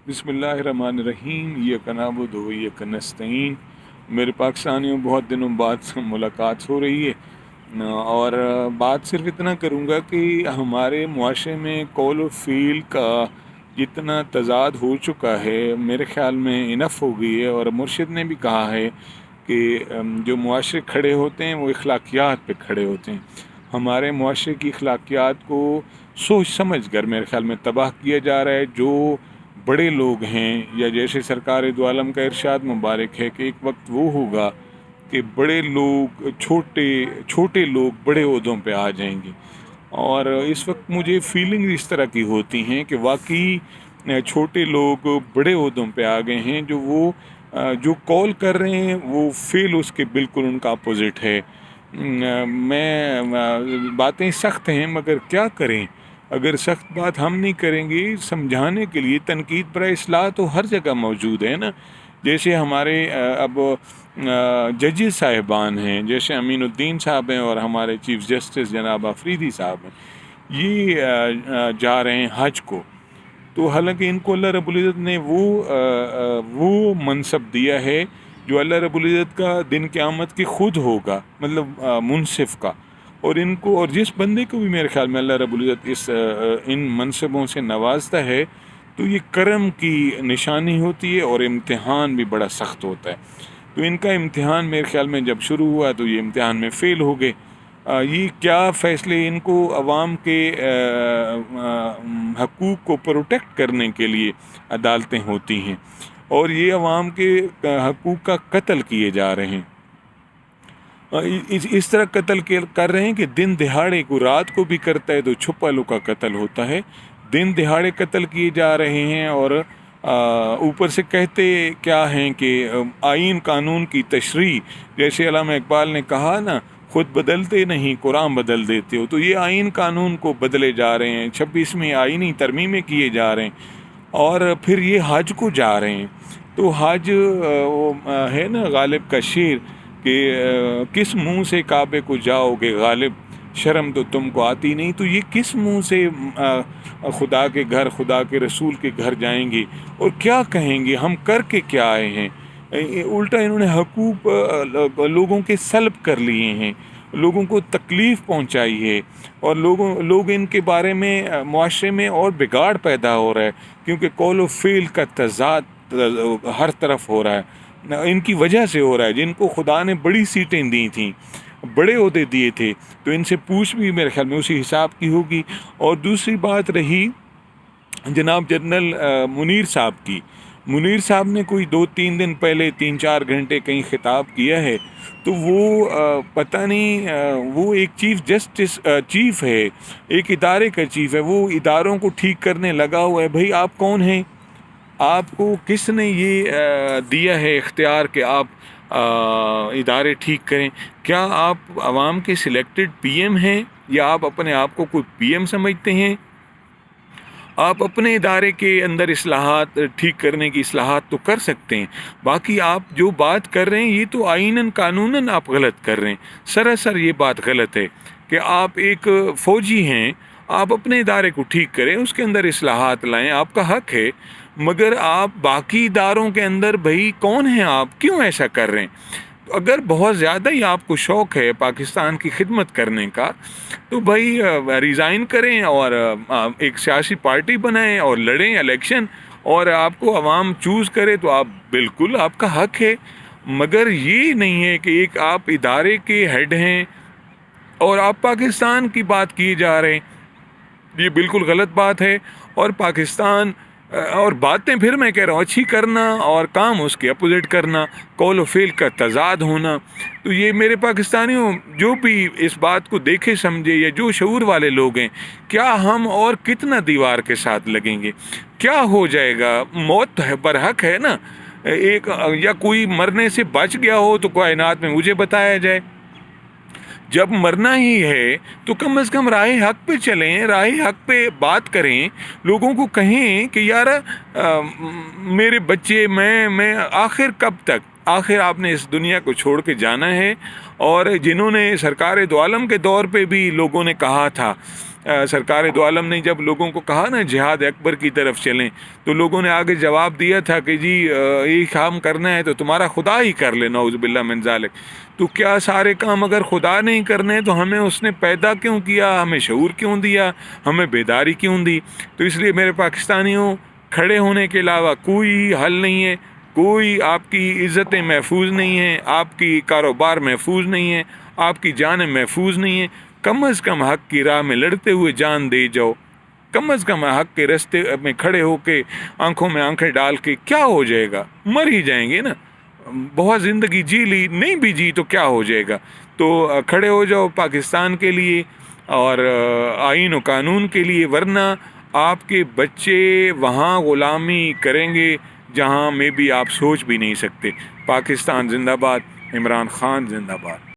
बिस्मिल्लाहिर्रहमानिर्रहीम। इय्याका नअबुदु व इय्याका नस्तईन। मेरे पाकिस्तानियों, बहुत दिनों बाद मुलाकात हो रही है और बात सिर्फ इतना करूँगा कि हमारे मुआशरे में कौल व फ़ील का जितना तज़ाद हो चुका है, मेरे ख़्याल में इनफ़ हो गई है। और मुर्शिद ने भी कहा है कि जो मुआशरे खड़े होते हैं वो अखलाकियात पे खड़े होते हैं। हमारे मुआशरे की अखलाकियात को सोच समझ कर मेरे ख़्याल में तबाह किया जा रहा है। जो बड़े लोग हैं, या जैसे सरकार दो आलम का इरशाद मुबारक है कि एक वक्त वो होगा कि बड़े लोग छोटे लोग बड़े ओहदों पे आ जाएंगे। और इस वक्त मुझे फीलिंग इस तरह की होती हैं कि वाकई छोटे लोग बड़े ओहदों पे आ गए हैं। जो कॉल कर रहे हैं वो फेल उसके बिल्कुल उनका अपोजिट है। बातें सख्त हैं मगर क्या करें। अगर सख्त बात हम नहीं करेंगे, समझाने के लिए तनकीद पर इस्लाह तो हर जगह मौजूद है ना। जैसे हमारे अब जजेस साहिबान हैं, जैसे अमीनुद्दीन साहब हैं और हमारे चीफ जस्टिस जनाब अफरीदी साहब हैं, ये जा रहे हैं हज को। तो हालांकि इनको अल्लाह रब्बुल इज़्ज़त ने वो मनसब दिया है जो अल्लाह रब्बुल इज़्ज़त का दिन क़यामत के खुद होगा, मतलब मुनसिफ का। और इनको, और जिस बंदे को भी मेरे ख्याल में अल्लाह रब्बुल इज़्ज़त इन मनसबों से नवाजता है तो ये करम की निशानी होती है और इम्तिहान भी बड़ा सख्त होता है। तो इनका इम्तिहान मेरे ख्याल में जब शुरू हुआ तो ये इम्तिहान में फ़ेल हो गए। ये क्या फ़ैसले, इनको अवाम के हकूक़ को प्रोटेक्ट करने के लिए अदालतें होती हैं और ये अवाम के हकूक़ का कत्ल किए जा रहे हैं। इस तरह कत्ल कर रहे हैं कि दिन दिहाड़े को, रात को भी करता है तो छुपा लुका कत्ल होता है। दिन दिहाड़े कत्ल किए जा रहे हैं और ऊपर से कहते क्या हैं कि आइन कानून की तशरीह, जैसे अल्लामा इकबाल ने कहा ना, खुद बदलते नहीं कुरान बदल देते हो। तो ये आइन कानून को बदले जा रहे हैं, 26वीं आइनी तरमीमें किए जा रहे हैं और फिर ये हज को जा रहे हैं। तो हज है ना गालिब का शेर कि किस मुंह से काबे को जाओगे गालिब, शर्म तो तुमको आती नहीं। तो ये किस मुंह से खुदा के घर, खुदा के रसूल के घर जाएंगे और क्या कहेंगे, हम करके क्या आए हैं। उल्टा इन्होंने हकूक़ लोगों के सल्ब कर लिए हैं, लोगों को तकलीफ़ पहुंचाई है और लोग इनके बारे में मुआशरे में और बिगाड़ पैदा हो रहा है, क्योंकि कौल व फ़ेल का तज़ाद हर तरफ हो रहा है। इनकी वजह से हो रहा है। जिनको खुदा ने बड़ी सीटें दी थी, बड़े ओहदे दिए थे, तो इनसे पूछ भी मेरे ख्याल में उसी हिसाब की होगी। और दूसरी बात रही जनाब जनरल मुनीर साहब की। मुनीर साहब ने कोई 2-3 दिन पहले 3-4 घंटे कहीं खिताब किया है, तो वो पता नहीं, वो एक चीफ है, एक इदारे का चीफ है, वो इदारों को ठीक करने लगा हुआ है। भाई आप कौन हैं? आपको किसने ये दिया है इख्तियार कि आप इदारे ठीक करें? क्या आप आवाम के सिलेक्टेड पीएम हैं या आप अपने आप को कोई पीएम समझते हैं? आप अपने इदारे के अंदर इस्लाहात ठीक करने की इस्लाहात तो कर सकते हैं, बाकी आप जो बात कर रहे हैं ये तो आइनन कानूनन आप गलत कर रहे हैं। सरासर ये बात गलत है कि आप एक फ़ौजी हैं, आप अपने इदारे को ठीक करें, उसके अंदर इस्लाहात लाएं, आपका हक है। मगर आप बाकी इदारों के अंदर, भाई कौन हैं आप, क्यों ऐसा कर रहे हैं? अगर बहुत ज़्यादा ही आपको शौक़ है पाकिस्तान की खिदमत करने का, तो भाई रिज़ाइन करें और एक सियासी पार्टी बनाएं और लड़ें इलेक्शन, और आपको अवाम चूज़ करे तो आप बिल्कुल, आपका हक है। मगर ये नहीं है कि एक आप इदारे के हेड हैं और आप पाकिस्तान की बात किए जा रहे हैं। ये बिल्कुल गलत बात है। और पाकिस्तान और बातें फिर मैं कह रहा हूँ अच्छी करना और काम उसके अपोजिट करना, कौल व फ़ेल का तज़ाद होना। तो ये मेरे पाकिस्तानियों, जो भी इस बात को देखे समझे या जो शऊर वाले लोग हैं, क्या हम और कितना दीवार के साथ लगेंगे? क्या हो जाएगा? मौत है, बरहक है ना। एक या कोई मरने से बच गया हो तो कायनात में मुझे बताया जाए। जब मरना ही है तो कम से कम राह हक पे चलें, राह हक पे बात करें, लोगों को कहें कि यार मेरे बच्चे, मैं आखिर कब तक, आखिर आपने इस दुनिया को छोड़ के जाना है। और जिन्होंने सरकार दो आलम के दौर पे भी लोगों ने कहा था سرکار دو عالم نے جب لوگوں کو کہا نا جہاد اکبر کی طرف چلیں، تو لوگوں نے آگے جواب دیا تھا کہ جی یہ کام کرنا ہے تو تمہارا خدا ہی کر لے، نعوذ باللہ من ذالک۔ تو کیا سارے کام اگر خدا نہیں کرنے تو ہمیں اس نے پیدا کیوں کیا، ہمیں شعور کیوں دیا، ہمیں بیداری کیوں دی؟ تو اس لیے میرے پاکستانیوں، کھڑے ہونے کے علاوہ کوئی حل نہیں ہے، کوئی آپ کی عزتیں محفوظ نہیں ہیں، آپ کی کاروبار محفوظ نہیں ہے، آپ کی جانیں محفوظ نہیں ہیں۔ کم از کم حق کی راہ میں لڑتے ہوئے جان دے جاؤ، کم از کم حق کے راستے میں کھڑے ہو کے آنکھوں میں آنکھیں ڈال کے کیا ہو جائے گا، مر ہی جائیں گے نا، بہت زندگی جی لی، نہیں بھی جی تو کیا ہو جائے گا؟ تو کھڑے ہو جاؤ پاکستان کے لیے اور آئین و قانون کے لیے، ورنہ آپ کے بچے وہاں غلامی کریں گے جہاں میں بھی آپ سوچ بھی نہیں سکتے۔ پاکستان زندہ باد، عمران خان زندہ باد۔